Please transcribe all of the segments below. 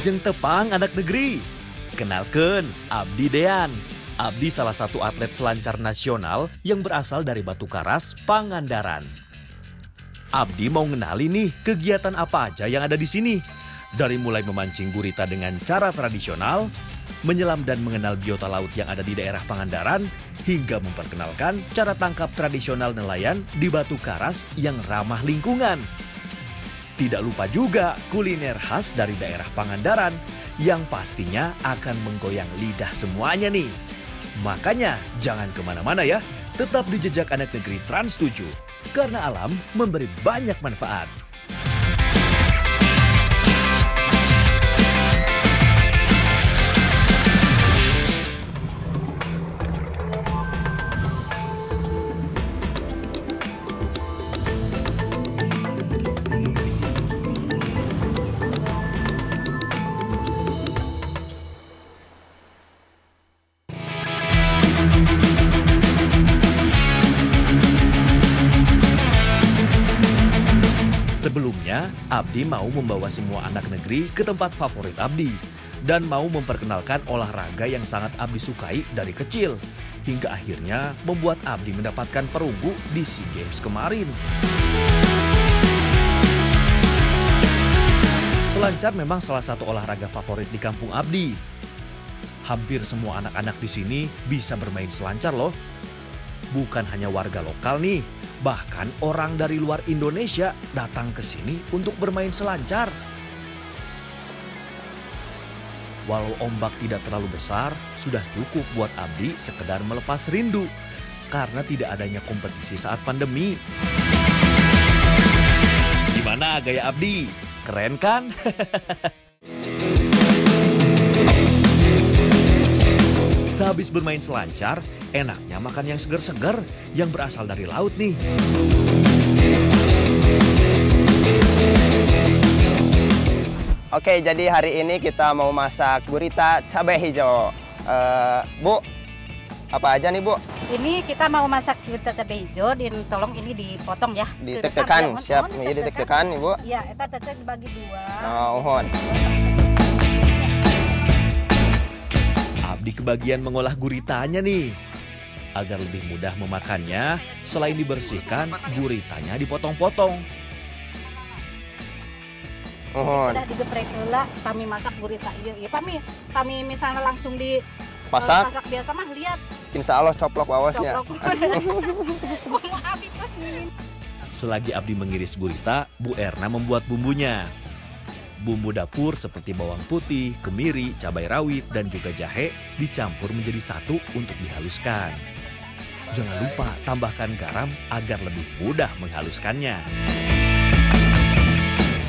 Lajeng tepang anak negeri. Kenalken, Abdi Dean. Abdi salah satu atlet selancar nasional yang berasal dari Batu Karas, Pangandaran. Abdi mau ngenali nih kegiatan apa aja yang ada di sini. Dari mulai memancing gurita dengan cara tradisional, menyelam dan mengenal biota laut yang ada di daerah Pangandaran, hingga memperkenalkan cara tangkap tradisional nelayan di Batu Karas yang ramah lingkungan. Tidak lupa juga kuliner khas dari daerah Pangandaran yang pastinya akan menggoyang lidah semuanya nih. Makanya jangan kemana-mana ya, tetap di Jejak Anak Negeri Trans 7, karena alam memberi banyak manfaat. Sebelumnya, Abdi mau membawa semua anak negeri ke tempat favorit Abdi dan mau memperkenalkan olahraga yang sangat Abdi sukai dari kecil, hingga akhirnya membuat Abdi mendapatkan perunggu di SEA Games kemarin. Selancar memang salah satu olahraga favorit di kampung Abdi. Hampir semua anak-anak di sini bisa bermain selancar loh. Bukan hanya warga lokal nih, bahkan orang dari luar Indonesia datang ke sini untuk bermain selancar. Walau ombak tidak terlalu besar, sudah cukup buat Abdi sekedar melepas rindu karena tidak adanya kompetisi saat pandemi. Gimana gaya Abdi? Keren kan? Sehabis bermain selancar, enaknya makan yang segar-segar yang berasal dari laut nih. Oke, jadi hari ini kita mau masak gurita cabai hijau. Bu, apa aja nih Bu? Ini kita mau masak gurita cabai hijau, tolong ini dipotong ya. Ditekan, siap. Ini ditekan Ibu. Iya, kita tekan dibagi dua. Mohon. Abdi kebagian mengolah guritanya nih. Agar lebih mudah memakannya, selain dibersihkan, guritanya dipotong-potong. Mohon. Udah digeprek heula, kami masak gurita ieu. Ya, kami misalnya langsung di Pasak. pasak biasa mah lihat. Insya Allah coplok wawasnya. Selagi Abdi mengiris gurita, Bu Erna membuat bumbunya. Bumbu dapur seperti bawang putih, kemiri, cabai rawit, dan juga jahe dicampur menjadi satu untuk dihaluskan. Jangan lupa tambahkan garam agar lebih mudah menghaluskannya.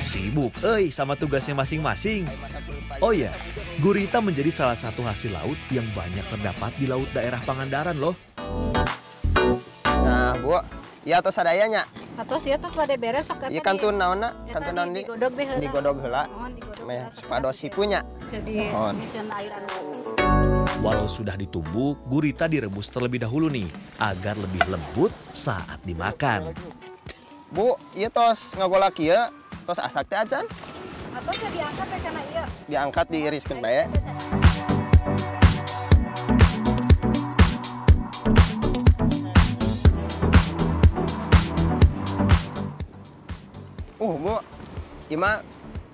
Sibuk, sama tugasnya masing-masing. Oh ya, gurita menjadi salah satu hasil laut yang banyak terdapat di laut daerah Pangandaran loh. Nah Bu, ya atau sadayanya? Atau sih atuh pada beres sok Iya kantun naonna, kantun naon di digodog be heula. digodog heula. Meh supados sipunya. Jadi Mohon. micen air anu. Walau sudah ditumbuk, gurita direbus terlebih dahulu nih, agar lebih lembut saat dimakan. Bu, ieu tos ngagolak ieu, tos asak teh acan. Atau jadi diangkat teh kana ieu. Diangkat diiriskeun bae. Bu, ima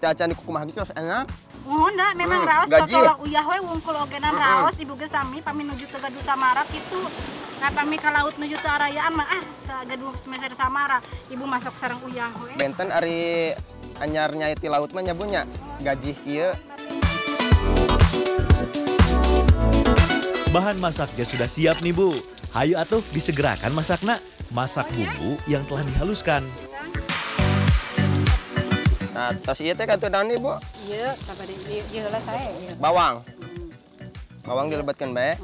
teh acan di kumaha kitu enak. Mohon dah, memang raos gaji. tolak uyah we wungkul ogenan raos ibu ge sami pami nuju teu Gaduh Samara kitu. Nah pami ka laut nuju teu arayaan mah teu Gaduh Meser Samara. Ibu masuk sareng uyah we. Benten ari anyar nyai ti laut mah nyabunya gaji kieu. Bahan masaknya sudah siap nih Bu. Hayu atuh disegerakan masakna. Masak bumbu yang telah dihaluskan. Nah, tos ieu teh kantun naon nih Bu? Ieu sabari ieu heula sae. Bawang. Bawang dilebatkeun bae.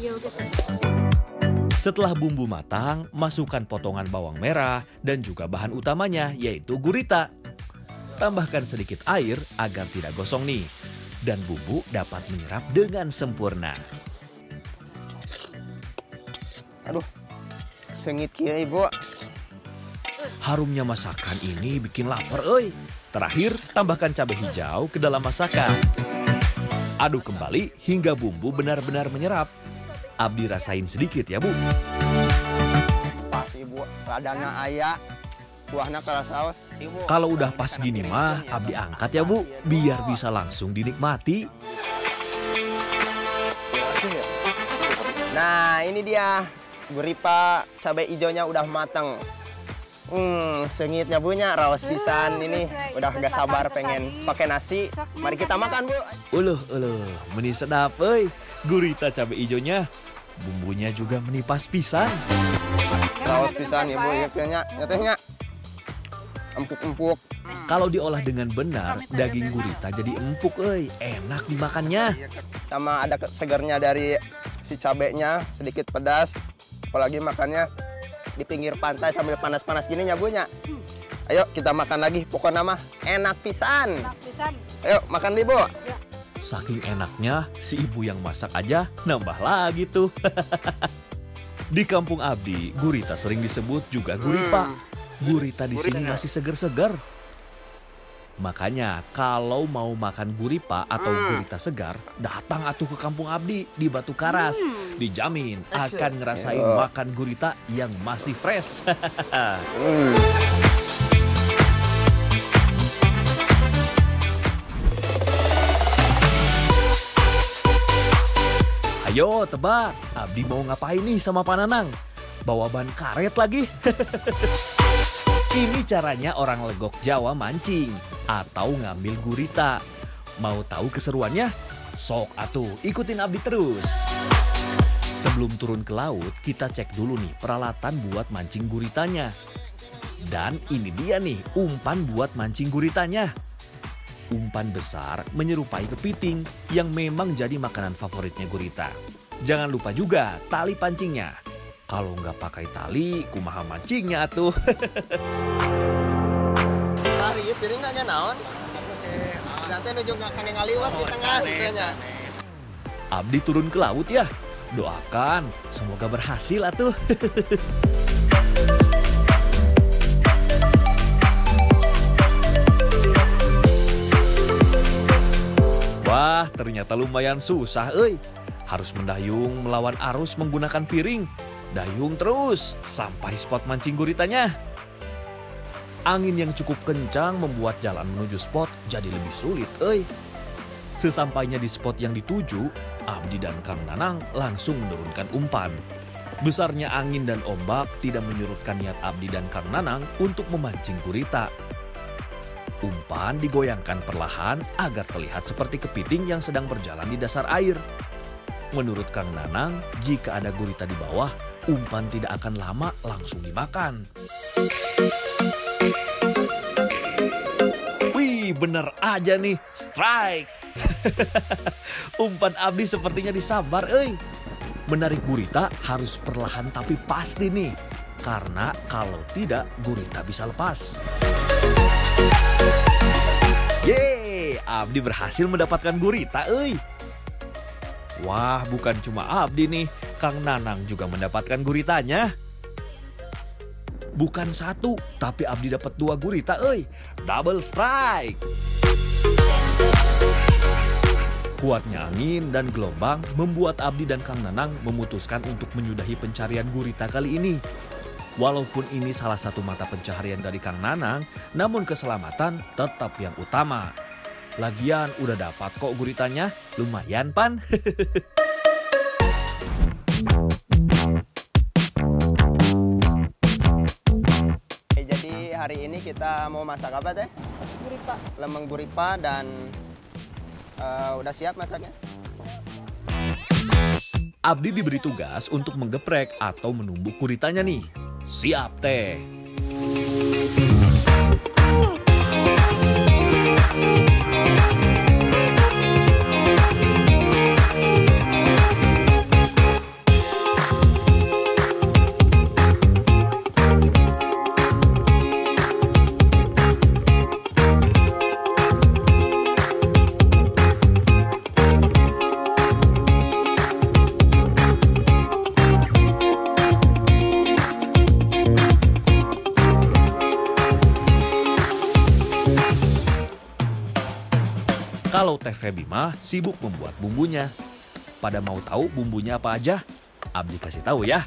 Ieu ge sae. Setelah bumbu matang, masukkan potongan bawang merah dan juga bahan utamanya yaitu gurita. Tambahkan sedikit air agar tidak gosong nih. Dan bumbu dapat menyerap dengan sempurna. Aduh, sengit kieu Ibu. Harumnya masakan ini bikin lapar, euy. Terakhir, tambahkan cabai hijau ke dalam masakan. Aduk kembali hingga bumbu benar-benar menyerap. Abdi rasain sedikit ya, Bu. Pas Ibu, ladana aya, kuahna kalau saus. Kalau udah pas gini mah, Abdi angkat ya, Bu, biar bisa langsung dinikmati. Nah, ini dia guripa cabai hijaunya udah matang. Sengitnya punya raos pisan ini. Udah gak sabar pengen pakai nasi. Mari kita makan, Bu. Uluh, meni sedap, euy. Gurita cabai hijaunya, bumbunya juga menipas pisan. Raos pisan Ibu, ya punya nyatanya. Empuk-empuk. Kalau diolah dengan benar, daging gurita jadi empuk, euy. Enak dimakannya. Sama ada segarnya dari si cabenya, sedikit pedas. Apalagi makannya di pinggir pantai sambil panas-panas gini ya, Bu, nya. Ayo kita makan lagi, pokoknya mah enak pisan. Enak pisan. Ayo makan nih, Bu. Saking enaknya, si ibu yang masak aja nambah lagi tuh. Di kampung Abdi, gurita sering disebut juga guripa. Gurita di sini masih segar-segar. Makanya kalau mau makan guripa atau gurita segar, datang atuh ke kampung Abdi di Batu Karas. Dijamin akan ngerasain makan gurita yang masih fresh. Ayo tebak, Abdi mau ngapain nih sama Pak Nanang? Bawa ban karet lagi? Ini caranya orang legok Jawa mancing atau ngambil gurita. Mau tahu keseruannya? Sok atuh, ikutin Abdi terus. Sebelum turun ke laut, kita cek dulu nih peralatan buat mancing guritanya. Dan ini dia nih umpan buat mancing guritanya. Umpan besar menyerupai kepiting yang memang jadi makanan favoritnya gurita. Jangan lupa juga tali pancingnya. Kalau nggak pakai tali, kumaha mancingnya atuh. Hari piring nggak naon? Nanti nuju nggak ngaliwat di tengah gitu. Abdi turun ke laut ya. Doakan semoga berhasil atuh. Wah, ternyata lumayan susah, euy. Harus mendayung melawan arus menggunakan piring. Dayung terus sampai spot mancing guritanya. Angin yang cukup kencang membuat jalan menuju spot jadi lebih sulit, euy. Sesampainya di spot yang dituju, Abdi dan Kang Nanang langsung menurunkan umpan. Besarnya angin dan ombak tidak menyurutkan niat Abdi dan Kang Nanang untuk memancing gurita. Umpan digoyangkan perlahan agar terlihat seperti kepiting yang sedang berjalan di dasar air. Menurut Kang Nanang, jika ada gurita di bawah, umpan tidak akan lama langsung dimakan. Wih, bener aja nih, strike. Umpan Abdi sepertinya disambar, euy. Menarik gurita harus perlahan tapi pasti nih. Karena kalau tidak, gurita bisa lepas. Yeay, Abdi berhasil mendapatkan gurita, euy. Wah, bukan cuma Abdi nih, Kang Nanang juga mendapatkan guritanya. Bukan satu, tapi Abdi dapat 2 gurita, euy. Double strike. Kuatnya angin dan gelombang membuat Abdi dan Kang Nanang memutuskan untuk menyudahi pencarian gurita kali ini. Walaupun ini salah satu mata pencaharian dari Kang Nanang, namun keselamatan tetap yang utama. Lagian udah dapat kok guritanya, lumayan Pan. Jadi hari ini kita mau masak apa teh? Guripa. Lemeng guripa dan udah siap masaknya? Abdi diberi tugas untuk menggeprek atau menumbuk guritanya nih. Siap teh. Kalau Teh Febi mah sibuk membuat bumbunya. Pada mau tahu bumbunya apa aja? Abdi kasih tahu ya.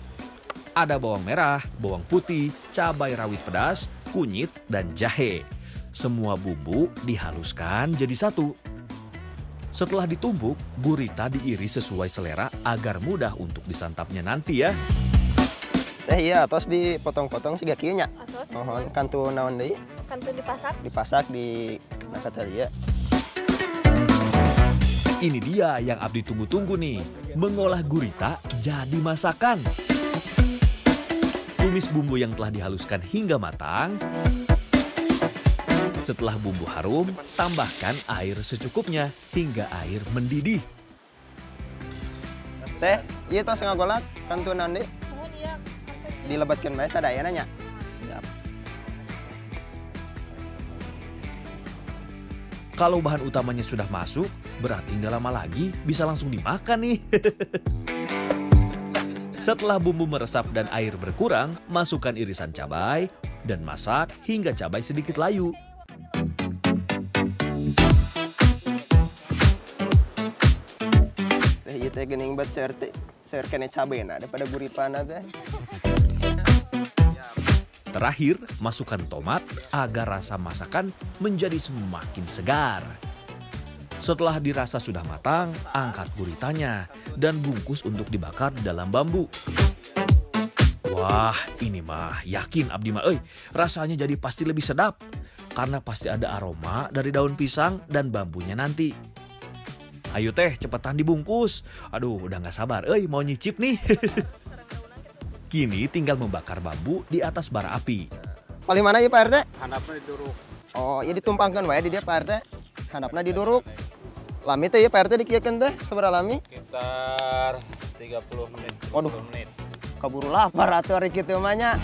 Ada bawang merah, bawang putih, cabai rawit pedas, kunyit, dan jahe. Semua bumbu dihaluskan jadi satu. Setelah ditumbuk, gurita diiris sesuai selera agar mudah untuk disantapnya nanti ya. Teh iya, tos dipotong-potong siga kieu nya. Atos. Mohon kantu naon deui? Kantu dipasak. Dipasak di nakat ya. Ini dia yang Abdi tunggu-tunggu nih, mengolah gurita jadi masakan. Tumis bumbu yang telah dihaluskan hingga matang. Setelah bumbu harum, tambahkan air secukupnya hingga air mendidih. Teh, iya tos ngagolak kantu naon deui? Oh iya. Dilebatkeun bae sadayana nya. Siap. Kalau bahan utamanya sudah masuk, berarti nggak lama lagi bisa langsung dimakan nih. Setelah bumbu meresap dan air berkurang, masukkan irisan cabai dan masak hingga cabai sedikit layu. Teh ieu teh geuning bet seur kene cabena daripada guritana teh. Terakhir, masukkan tomat agar rasa masakan menjadi semakin segar. Setelah dirasa sudah matang, angkat guritanya dan bungkus untuk dibakar di dalam bambu. Wah, ini mah yakin Abdi mah rasanya jadi pasti lebih sedap karena pasti ada aroma dari daun pisang dan bambunya nanti. Ayo teh, cepetan dibungkus. Aduh, udah gak sabar, mau nyicip nih. Kini tinggal membakar bambu di atas bara api. Paling mana ieu Pak RT? Handapna diduruk. Oh, ieu ditumpangkeun wae di dieu Pak RT. Handapna diduruk. Lami teh ieu Pak RT dikieukeun teh sabaraha lami? Sekitar 30 menit. Waduh. 30 menit. Kaburu lapar atuh ari kitu mah nya.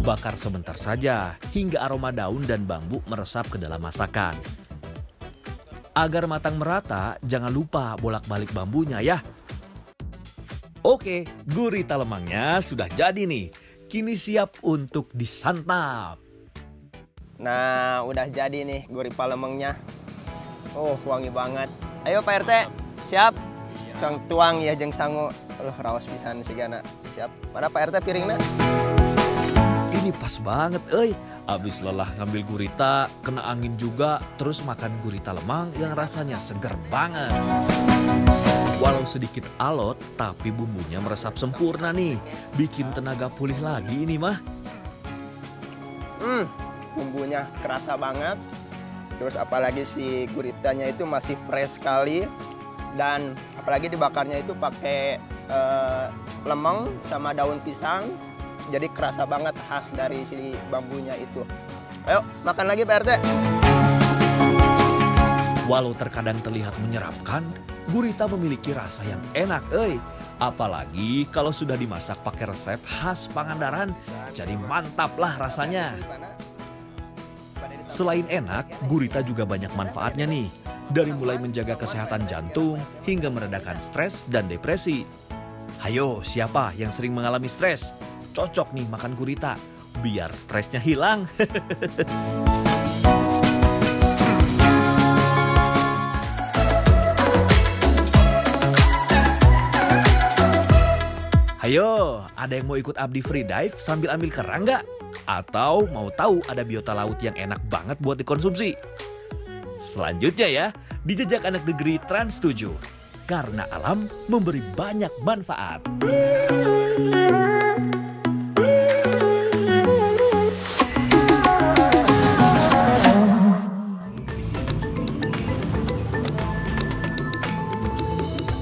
Bakar sebentar saja hingga aroma daun dan bambu meresap ke dalam masakan. Agar matang merata, jangan lupa bolak-balik bambunya ya. Oke, gurita lemangnya sudah jadi nih. Kini siap untuk disantap. Nah, udah jadi nih gurita lemengnya. Oh, wangi banget. Ayo Pak RT, siap? Cong tuang ya jeung sangu. Raos pisan sigana. Siap. Mana Pak RT piringna? Ini pas banget, Abis lelah ngambil gurita, kena angin juga, terus makan gurita lemang yang rasanya segar banget. Walau sedikit alot, tapi bumbunya meresap sempurna nih. Bikin tenaga pulih lagi ini mah. Bumbunya kerasa banget. Terus apalagi si guritanya itu masih fresh sekali. Dan apalagi dibakarnya itu pakai lemang sama daun pisang. Jadi kerasa banget khas dari si bambunya itu. Ayo makan lagi Pak RT. Walau terkadang terlihat menyeramkan, gurita memiliki rasa yang enak, Apalagi kalau sudah dimasak pakai resep khas Pangandaran, jadi mantap lah rasanya. Selain enak, gurita juga banyak manfaatnya nih. Dari mulai menjaga kesehatan jantung hingga meredakan stres dan depresi. Hayo, siapa yang sering mengalami stres? Cocok nih makan gurita, biar stresnya hilang. Hayo, ada yang mau ikut Abdi free dive sambil ambil kerang nggak? Atau mau tahu ada biota laut yang enak banget buat dikonsumsi? Selanjutnya ya, di Jejak Anak Negeri Trans 7. Karena alam memberi banyak manfaat.